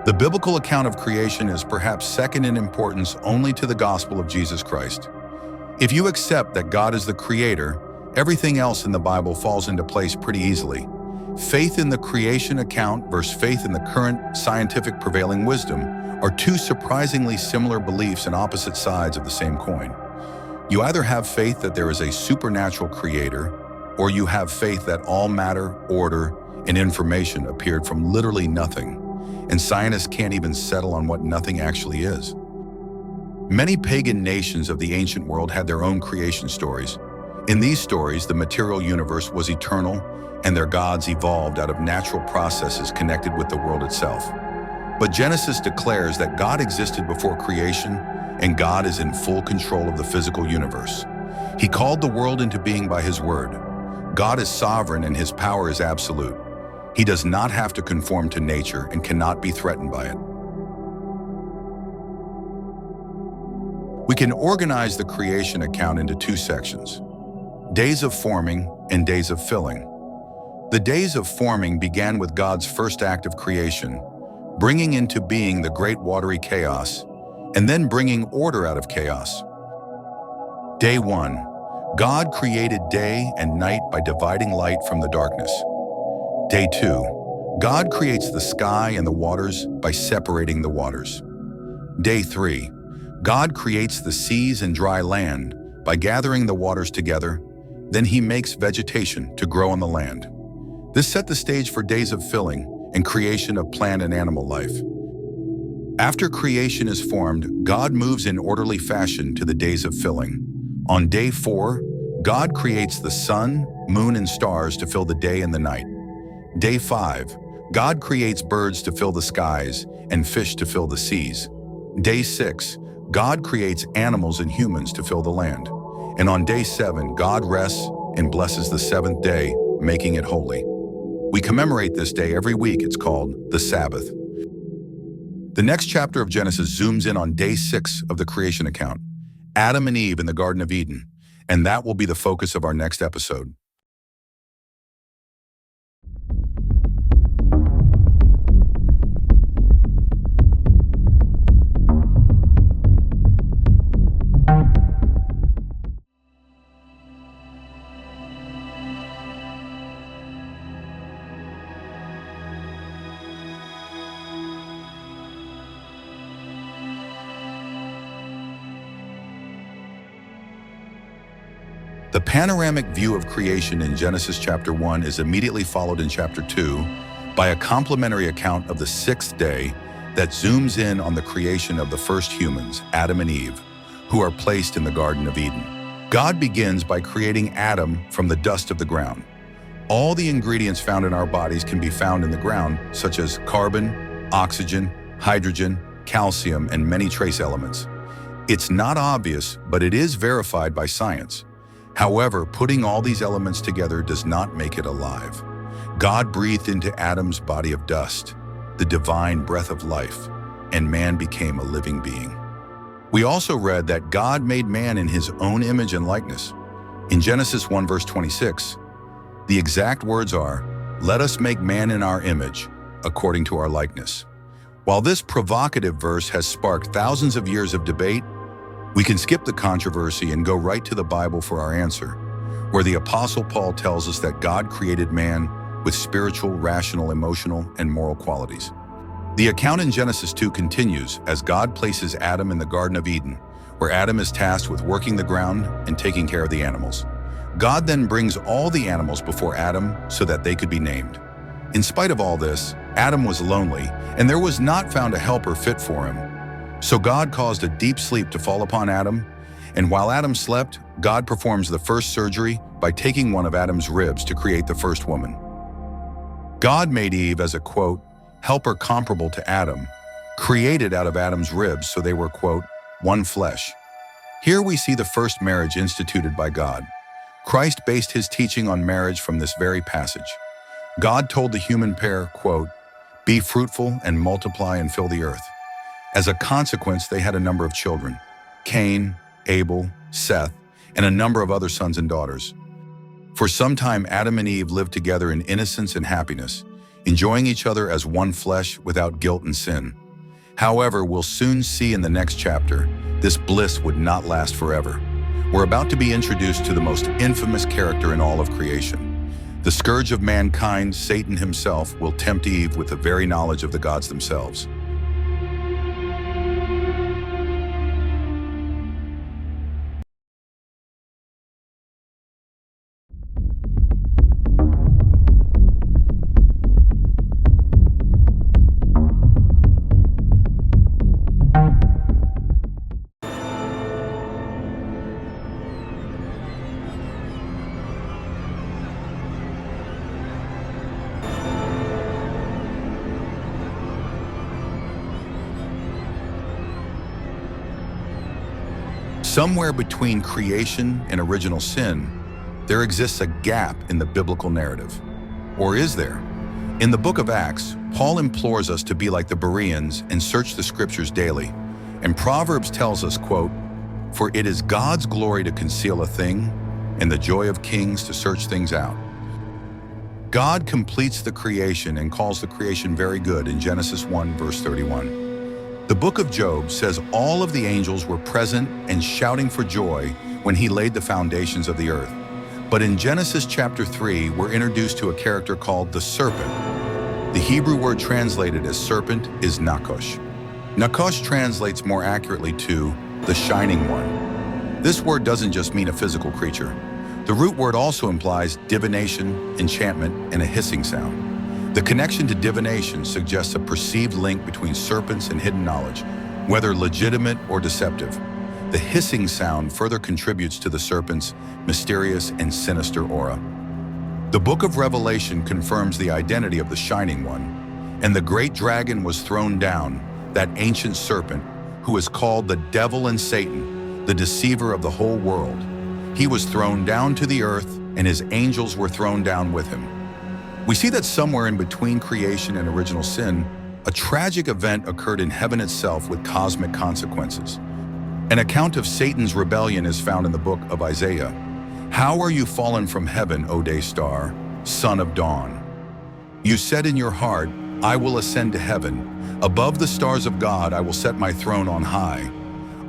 The biblical account of creation is perhaps second in importance only to the gospel of Jesus Christ. If you accept that God is the creator, everything else in the Bible falls into place pretty easily. Faith in the creation account versus faith in the current scientific prevailing wisdom are two surprisingly similar beliefs and opposite sides of the same coin. You either have faith that there is a supernatural creator, or you have faith that all matter, order, and information appeared from literally nothing, and scientists can't even settle on what nothing actually is. Many pagan nations of the ancient world had their own creation stories. In these stories, the material universe was eternal, and their gods evolved out of natural processes connected with the world itself. But Genesis declares that God existed before creation, and God is in full control of the physical universe. He called the world into being by His word. God is sovereign and His power is absolute. He does not have to conform to nature and cannot be threatened by it. We can organize the creation account into two sections: days of forming and days of filling. The days of forming began with God's first act of creation, bringing into being the great watery chaos, and then bringing order out of chaos. Day 1. God created day and night by dividing light from the darkness. Day 2. God creates the sky and the waters by separating the waters. Day 3. God creates the seas and dry land by gathering the waters together. Then He makes vegetation to grow on the land. This set the stage for days of filling and creation of plant and animal life. After creation is formed, God moves in orderly fashion to the days of filling. On day 4, God creates the sun, moon, and stars to fill the day and the night. Day 5, God creates birds to fill the skies and fish to fill the seas. Day 6, God creates animals and humans to fill the land. And on day 7, God rests and blesses the seventh day, making it holy. We commemorate this day every week. It's called the Sabbath. The next chapter of Genesis zooms in on day 6 of the creation account, Adam and Eve in the Garden of Eden, and that will be the focus of our next episode. The panoramic view of creation in Genesis chapter 1 is immediately followed in chapter 2 by a complementary account of the 6th day that zooms in on the creation of the first humans, Adam and Eve, who are placed in the Garden of Eden. God begins by creating Adam from the dust of the ground. All the ingredients found in our bodies can be found in the ground, such as carbon, oxygen, hydrogen, calcium, and many trace elements. It's not obvious, but it is verified by science. However, putting all these elements together does not make it alive. God breathed into Adam's body of dust, the divine breath of life, and man became a living being. We also read that God made man in His own image and likeness. In Genesis 1 verse 26, the exact words are, "Let us make man in our image, according to our likeness." While this provocative verse has sparked thousands of years of debate, we can skip the controversy and go right to the Bible for our answer, where the Apostle Paul tells us that God created man with spiritual, rational, emotional, and moral qualities. The account in Genesis 2 continues as God places Adam in the Garden of Eden, where Adam is tasked with working the ground and taking care of the animals. God then brings all the animals before Adam so that they could be named. In spite of all this, Adam was lonely, and there was not found a helper fit for him. So God caused a deep sleep to fall upon Adam, and while Adam slept, God performs the first surgery by taking one of Adam's ribs to create the first woman. God made Eve as a, quote, helper comparable to Adam, created out of Adam's ribs so they were, quote, one flesh. Here we see the first marriage instituted by God. Christ based His teaching on marriage from this very passage. God told the human pair, quote, "Be fruitful and multiply and fill the earth." As a consequence, they had a number of children: Cain, Abel, Seth, and a number of other sons and daughters. For some time, Adam and Eve lived together in innocence and happiness, enjoying each other as one flesh without guilt and sin. However, we'll soon see in the next chapter, this bliss would not last forever. We're about to be introduced to the most infamous character in all of creation. The scourge of mankind, Satan himself, will tempt Eve with the very knowledge of the gods themselves. Somewhere between creation and original sin, there exists a gap in the biblical narrative. Or is there? In the book of Acts, Paul implores us to be like the Bereans and search the scriptures daily. And Proverbs tells us, quote, "For it is God's glory to conceal a thing, and the joy of kings to search things out." God completes the creation and calls the creation very good in Genesis 1, verse 31. The book of Job says all of the angels were present and shouting for joy when he laid the foundations of the earth. But in Genesis chapter 3, we're introduced to a character called the serpent. The Hebrew word translated as serpent is Nakosh. Nakosh translates more accurately to the shining one. This word doesn't just mean a physical creature. The root word also implies divination, enchantment, and a hissing sound. The connection to divination suggests a perceived link between serpents and hidden knowledge, whether legitimate or deceptive. The hissing sound further contributes to the serpent's mysterious and sinister aura. The book of Revelation confirms the identity of the Shining One, and the great dragon was thrown down, that ancient serpent, who is called the devil and Satan, the deceiver of the whole world. He was thrown down to the earth, and his angels were thrown down with him. We see that somewhere in between creation and original sin, a tragic event occurred in heaven itself with cosmic consequences. An account of Satan's rebellion is found in the book of Isaiah. "How are you fallen from heaven, O day star, son of dawn? You said in your heart, I will ascend to heaven. Above the stars of God, I will set my throne on high.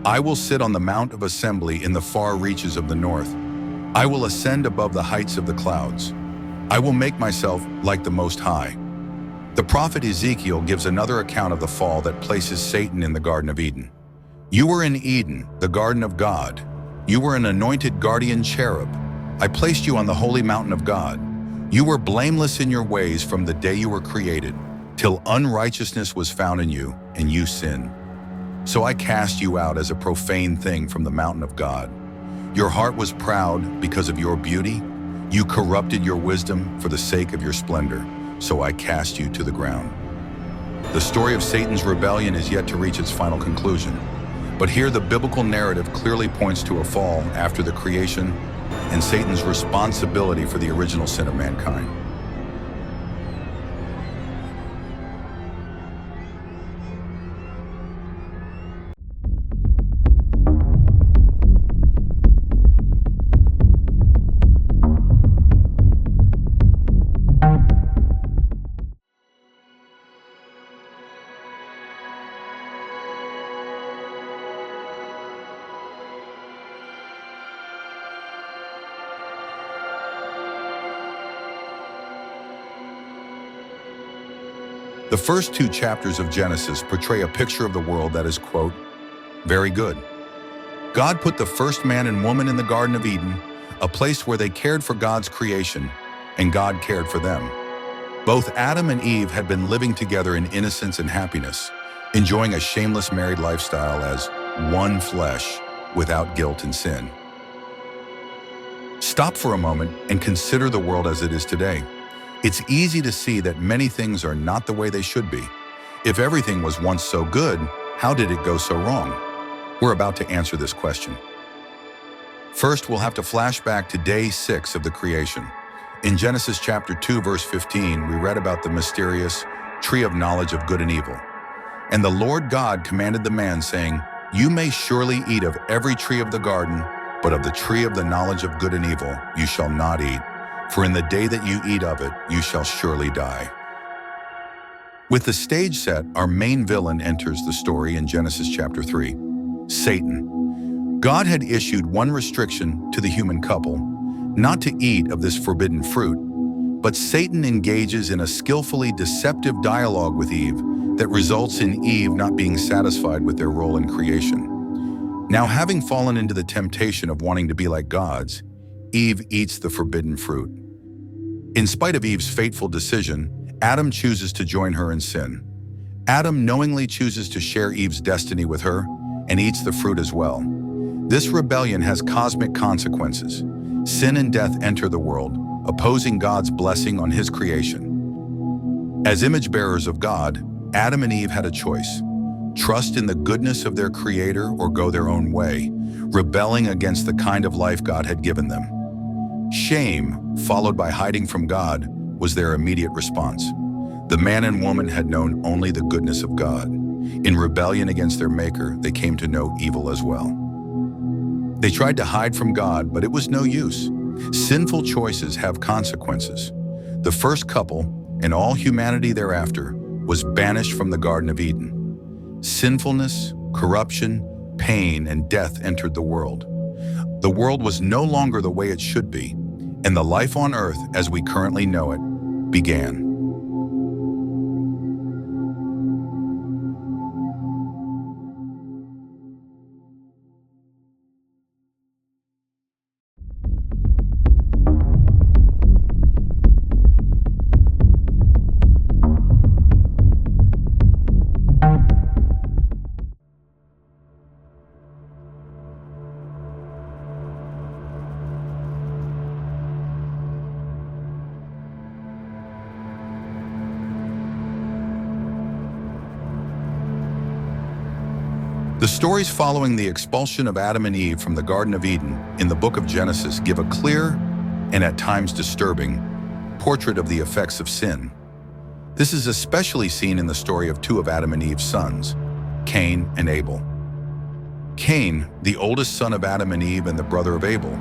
I will sit on the mount of assembly in the far reaches of the north. I will ascend above the heights of the clouds. I will make myself like the Most High." The prophet Ezekiel gives another account of the fall that places Satan in the Garden of Eden. "You were in Eden, the garden of God. You were an anointed guardian cherub. I placed you on the holy mountain of God. You were blameless in your ways from the day you were created, till unrighteousness was found in you, and you sinned. So I cast you out as a profane thing from the mountain of God. Your heart was proud because of your beauty. You corrupted your wisdom for the sake of your splendor, so I cast you to the ground." The story of Satan's rebellion is yet to reach its final conclusion, but here the biblical narrative clearly points to a fall after the creation and Satan's responsibility for the original sin of mankind. The first two chapters of Genesis portray a picture of the world that is, quote, "very good." God put the first man and woman in the Garden of Eden, a place where they cared for God's creation, and God cared for them. Both Adam and Eve had been living together in innocence and happiness, enjoying a shameless married lifestyle as one flesh without guilt and sin. Stop for a moment and consider the world as it is today. It's easy to see that many things are not the way they should be. If everything was once so good, how did it go so wrong? We're about to answer this question. First, we'll have to flash back to day 6 of the creation. In Genesis chapter 2, verse 15, we read about the mysterious tree of knowledge of good and evil. "And the Lord God commanded the man, saying, You may surely eat of every tree of the garden, but of the tree of the knowledge of good and evil you shall not eat. For in the day that you eat of it, you shall surely die." With the stage set, our main villain enters the story in Genesis chapter 3, Satan. God had issued one restriction to the human couple, not to eat of this forbidden fruit, but Satan engages in a skillfully deceptive dialogue with Eve that results in Eve not being satisfied with their role in creation. Now, having fallen into the temptation of wanting to be like gods, Eve eats the forbidden fruit. In spite of Eve's fateful decision, Adam chooses to join her in sin. Adam knowingly chooses to share Eve's destiny with her and eats the fruit as well. This rebellion has cosmic consequences. Sin and death enter the world, opposing God's blessing on his creation. As image bearers of God, Adam and Eve had a choice: trust in the goodness of their Creator or go their own way, rebelling against the kind of life God had given them. Shame, followed by hiding from God, was their immediate response. The man and woman had known only the goodness of God. In rebellion against their Maker, they came to know evil as well. They tried to hide from God, but it was no use. Sinful choices have consequences. The first couple, and all humanity thereafter, was banished from the Garden of Eden. Sinfulness, corruption, pain, and death entered the world. The world was no longer the way it should be, and the life on earth as we currently know it began. The stories following the expulsion of Adam and Eve from the Garden of Eden in the book of Genesis give a clear, and at times disturbing, portrait of the effects of sin. This is especially seen in the story of two of Adam and Eve's sons, Cain and Abel. Cain, the oldest son of Adam and Eve and the brother of Abel,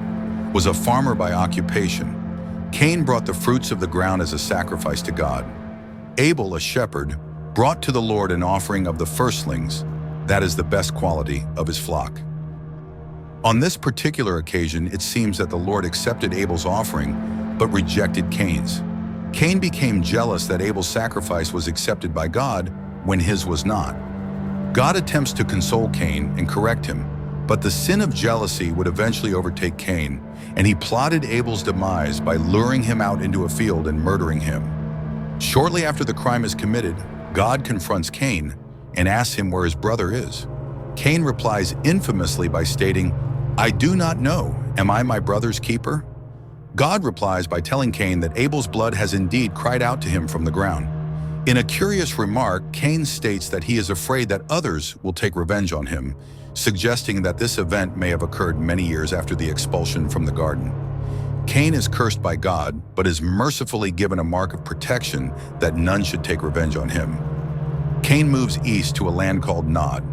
was a farmer by occupation. Cain brought the fruits of the ground as a sacrifice to God. Abel, a shepherd, brought to the Lord an offering of the firstlings, that is the best quality of his flock. On this particular occasion, it seems that the Lord accepted Abel's offering, but rejected Cain's. Cain became jealous that Abel's sacrifice was accepted by God when his was not. God attempts to console Cain and correct him, but the sin of jealousy would eventually overtake Cain, and he plotted Abel's demise by luring him out into a field and murdering him. Shortly after the crime is committed, God confronts Cain and asks him where his brother is. Cain replies infamously by stating, "I do not know. Am I my brother's keeper?" God replies by telling Cain that Abel's blood has indeed cried out to him from the ground. In a curious remark, Cain states that he is afraid that others will take revenge on him, suggesting that this event may have occurred many years after the expulsion from the garden. Cain is cursed by God, but is mercifully given a mark of protection that none should take revenge on him. Cain moves east to a land called Nod.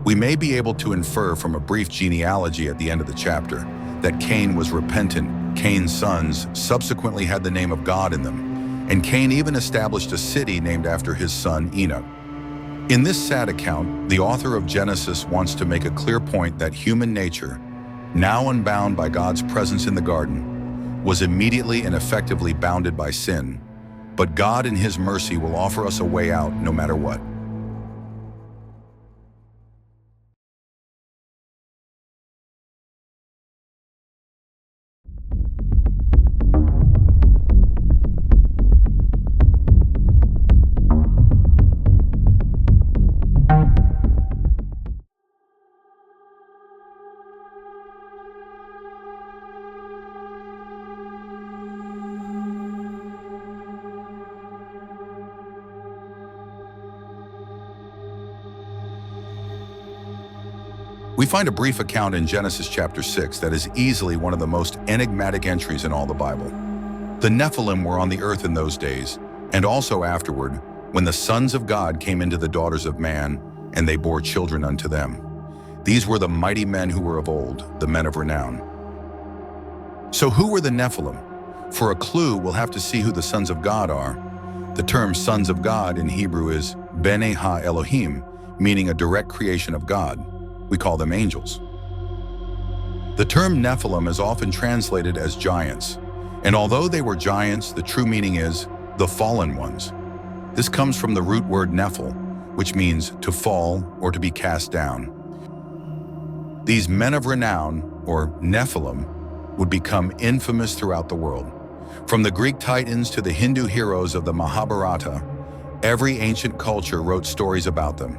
We may be able to infer from a brief genealogy at the end of the chapter that Cain was repentant. Cain's sons subsequently had the name of God in them, and Cain even established a city named after his son Enoch. In this sad account, the author of Genesis wants to make a clear point that human nature, now unbound by God's presence in the garden, was immediately and effectively bounded by sin, but God in his mercy will offer us a way out no matter what. We find a brief account in Genesis chapter 6 that is easily one of the most enigmatic entries in all the Bible. The Nephilim were on the earth in those days, and also afterward, when the sons of God came into the daughters of man, and they bore children unto them. These were the mighty men who were of old, the men of renown. So who were the Nephilim? For a clue, we'll have to see who the sons of God are. The term sons of God in Hebrew is Bene Ha-Elohim, meaning a direct creation of God. We call them angels. The term Nephilim is often translated as giants, and although they were giants, the true meaning is the fallen ones. This comes from the root word nephil, which means to fall or to be cast down. These men of renown, or Nephilim, would become infamous throughout the world. From the Greek Titans to the Hindu heroes of the Mahabharata, every ancient culture wrote stories about them.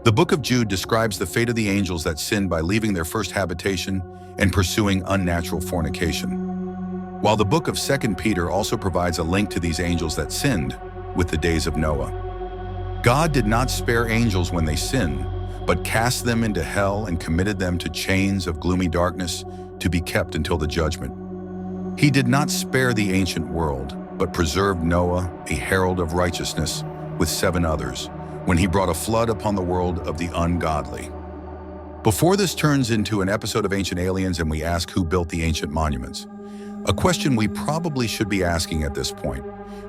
The book of Jude describes the fate of the angels that sinned by leaving their first habitation and pursuing unnatural fornication. While the book of 2 Peter also provides a link to these angels that sinned with the days of Noah. God did not spare angels when they sinned, but cast them into hell and committed them to chains of gloomy darkness to be kept until the judgment. He did not spare the ancient world, but preserved Noah, a herald of righteousness, with 7 others, when he brought a flood upon the world of the ungodly. Before this turns into an episode of Ancient Aliens and we ask who built the ancient monuments, a question we probably should be asking at this point.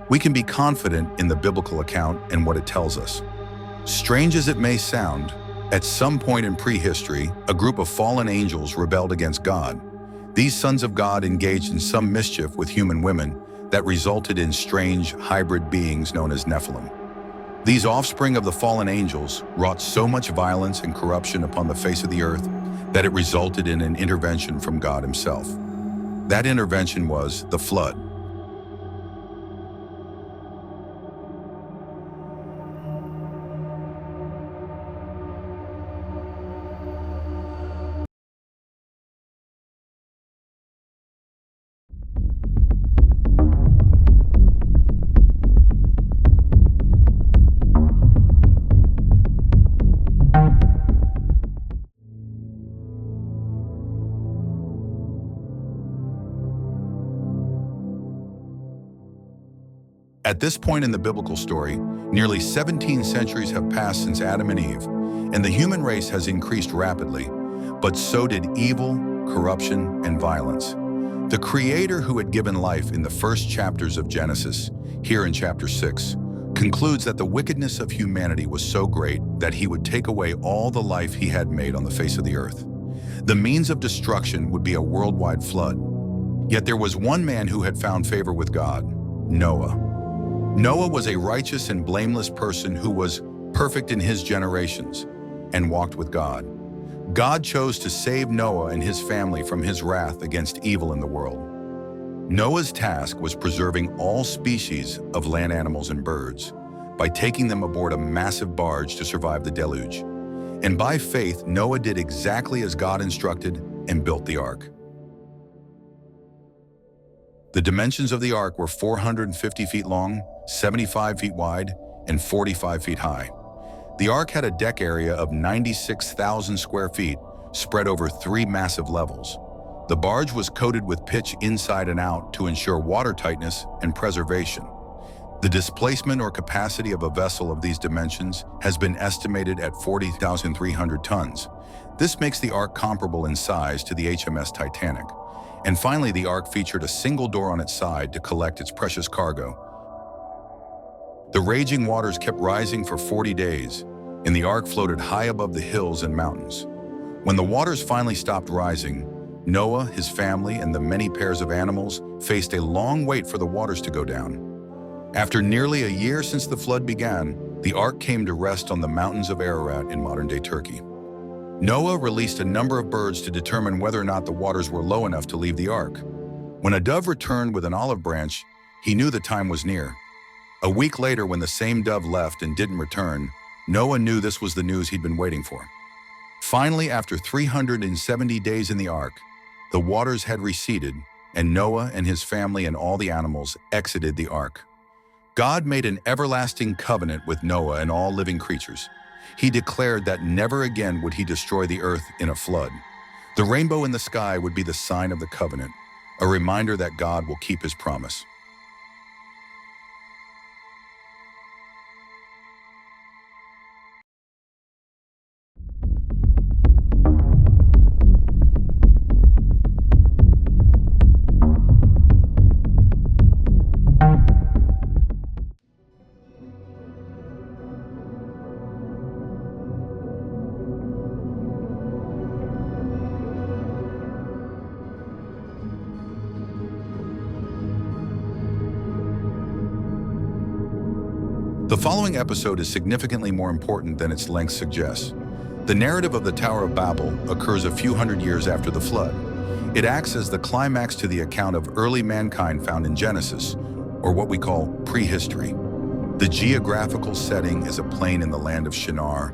We can be confident in the biblical account and what it tells us. Strange as it may sound, at some point in prehistory, a group of fallen angels rebelled against God. These sons of God engaged in some mischief with human women that resulted in strange hybrid beings known as Nephilim. These offspring of the fallen angels wrought so much violence and corruption upon the face of the earth that it resulted in an intervention from God himself. That intervention was the flood. At this point in the biblical story, nearly 17 centuries have passed since Adam and Eve, and the human race has increased rapidly, but so did evil, corruption, and violence. The Creator who had given life in the first chapters of Genesis, here in chapter 6, concludes that the wickedness of humanity was so great that he would take away all the life he had made on the face of the earth. The means of destruction would be a worldwide flood. Yet there was one man who had found favor with God, Noah. Noah was a righteous and blameless person who was perfect in his generations and walked with God. God chose to save Noah and his family from his wrath against evil in the world. Noah's task was preserving all species of land animals and birds by taking them aboard a massive barge to survive the deluge. And by faith, Noah did exactly as God instructed and built the ark. The dimensions of the ark were 450 feet long, 75 feet wide, and 45 feet high. The ark had a deck area of 96,000 square feet, spread over 3 massive levels. The barge was coated with pitch inside and out to ensure watertightness and preservation. The displacement or capacity of a vessel of these dimensions has been estimated at 40,300 tons. This makes the ark comparable in size to the HMS Titanic. And finally, the ark featured a single door on its side to collect its precious cargo. The raging waters kept rising for 40 days, and the ark floated high above the hills and mountains. When the waters finally stopped rising, Noah, his family, and the many pairs of animals faced a long wait for the waters to go down. After nearly a year since the flood began, the ark came to rest on the mountains of Ararat in modern-day Turkey. Noah released a number of birds to determine whether or not the waters were low enough to leave the ark. When a dove returned with an olive branch, he knew the time was near. A week later, when the same dove left and didn't return, Noah knew this was the news he'd been waiting for. Finally, after 370 days in the ark, the waters had receded, and Noah and his family and all the animals exited the ark. God made an everlasting covenant with Noah and all living creatures. He declared that never again would he destroy the earth in a flood. The rainbow in the sky would be the sign of the covenant, a reminder that God will keep his promise. following episode is significantly more important than its length suggests. The narrative of the Tower of Babel occurs a few hundred years after the flood. It acts as the climax to the account of early mankind found in Genesis, or what we call prehistory. The geographical setting is a plain in the land of Shinar,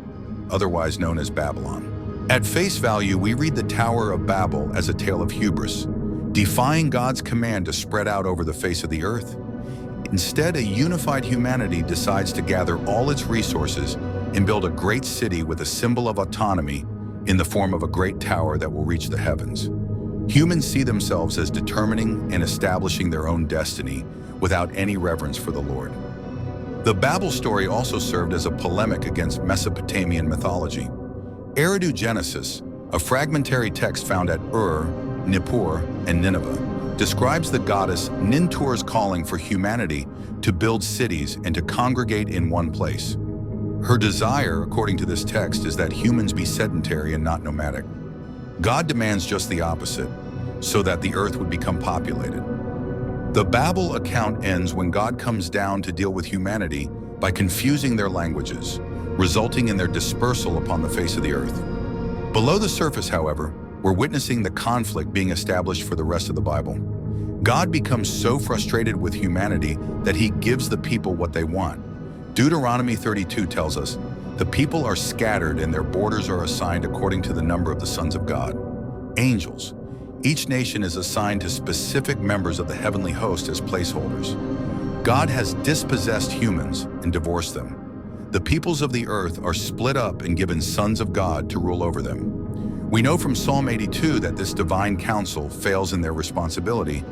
otherwise known as Babylon. At face value, we read the Tower of Babel as a tale of hubris, defying God's command to spread out over the face of the earth. Instead, a unified humanity decides to gather all its resources and build a great city with a symbol of autonomy in the form of a great tower that will reach the heavens. Humans see themselves as determining and establishing their own destiny without any reverence for the Lord. The Babel story also served as a polemic against Mesopotamian mythology. Eridu Genesis, a fragmentary text found at Ur, Nippur, and Nineveh, describes the goddess Nintur's calling for humanity to build cities and to congregate in one place. Her desire, according to this text, is that humans be sedentary and not nomadic. God demands just the opposite, so that the earth would become populated. The Babel account ends when God comes down to deal with humanity by confusing their languages, resulting in their dispersal upon the face of the earth. Below the surface, however, we're witnessing the conflict being established for the rest of the Bible. God becomes so frustrated with humanity that he gives the people what they want. Deuteronomy 32 tells us, "The people are scattered and their borders are assigned according to the number of the sons of God." Angels. Each nation is assigned to specific members of the heavenly host as placeholders. God has dispossessed humans and divorced them. The peoples of the earth are split up and given sons of God to rule over them. We know from Psalm 82 that this divine council fails in their responsibility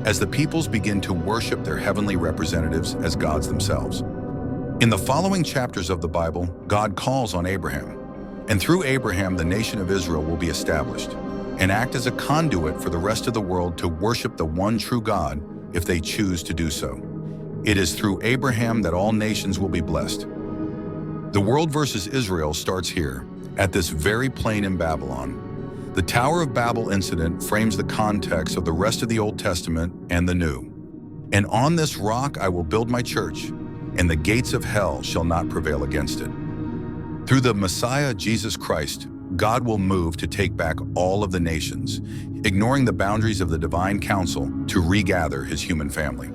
as the peoples begin to worship their heavenly representatives as gods themselves. In the following chapters of the Bible, God calls on Abraham, and through Abraham the nation of Israel will be established and act as a conduit for the rest of the world to worship the one true God if they choose to do so. It is through Abraham that all nations will be blessed. The world versus Israel starts here, at this very plain in Babylon. The Tower of Babel incident frames the context of the rest of the Old Testament and the New. "And on this rock I will build my church, and the gates of hell shall not prevail against it." Through the Messiah, Jesus Christ, God will move to take back all of the nations, ignoring the boundaries of the divine council to regather his human family.